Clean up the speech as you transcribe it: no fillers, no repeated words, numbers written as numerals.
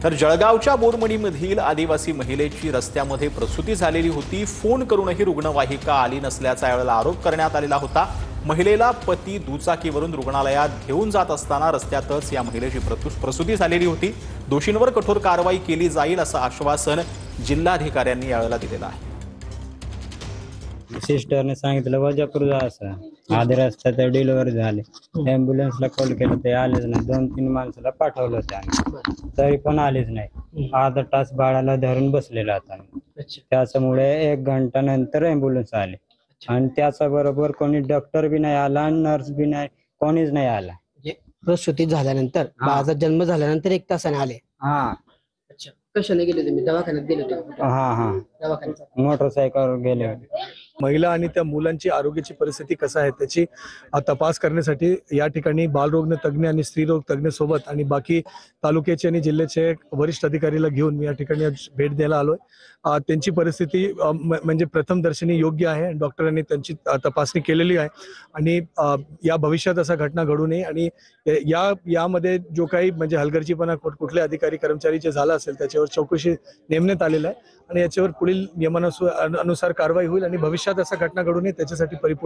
तर जळगावच्या बोरमडीमधील आदिवासी महिलेची रस्त्यामध्ये प्रसूती झालेली होती। फोन करूनही रुग्णवाहिका आली नसल्याचा यावेळेला आरोप करण्यात आलेला होता। महिलेला पती दुचाकीवरून रुग्णालयात घेऊन जात असताना रस्त्यातच या महिलेची प्रसूती झालेली होती। दोषींवर कठोर कारवाई केली जाईल असं आश्वासन जिल्हाधिकाऱ्यांनी यावेळेला दिलेलं आहे। सिस्टरने सांगितलं वजापूर जा असं आधी रस्त्यात डिलिव्हरी झाली। ॲम्ब्युलन्सला कॉल केला ते आलेच नाही। 2-3 माणसाला पाठवलं होतं तरी पण आलेच नाही। अर्धा तास बाळाला धरून बसलेला होता। त्याच्यामुळे 1 घंटा नंतर ॲम्ब्युलन्स आले आणि त्याच्याबरोबर कोणी डॉक्टर बी नाही आला आणि नर्स बी नाही, कोणीच नाही आला। प्रसूती झाल्यानंतर बाळाचा जन्म झाल्यानंतर 1 तासाने आले। अच्छा, कशाने गेले तुम्ही? दवाखान्यात गेले होते? दवाखान्यात मोटरसायकलवर गेले। महिला आणि त्या मुलांची आरोग्याची परिस्थिती कसं आहे त्याची तपास करण्यासाठी या ठिकाणी बालरोग तज्ञ आणि स्त्रीरोग तज्ञ सोबत आणि बाकी तालुक्याचे आणि जिल्ह्याचे वरिष्ठ अधिकारीला घेऊन मी या ठिकाणी भेट द्यायला आलोय। त्यांची परिस्थिती म्हणजे प्रथमदर्शनी योग्य आहे। डॉक्टरांनी त्यांची तपासणी केलेली आहे आणि या भविष्यात असा घटना घडू नये आणि यामध्ये जो काही म्हणजे हलगर्जीपणा कुठले अधिकारी कर्मचारी जे झाला असेल त्याच्यावर चौकशी नेमण्यात आलेला आहे आणि याच्यावर पुढील नियमानुसार कारवाई होईल आणि भविष्यात असा घटना घडू नये त्याच्यासाठी परिपूर्ण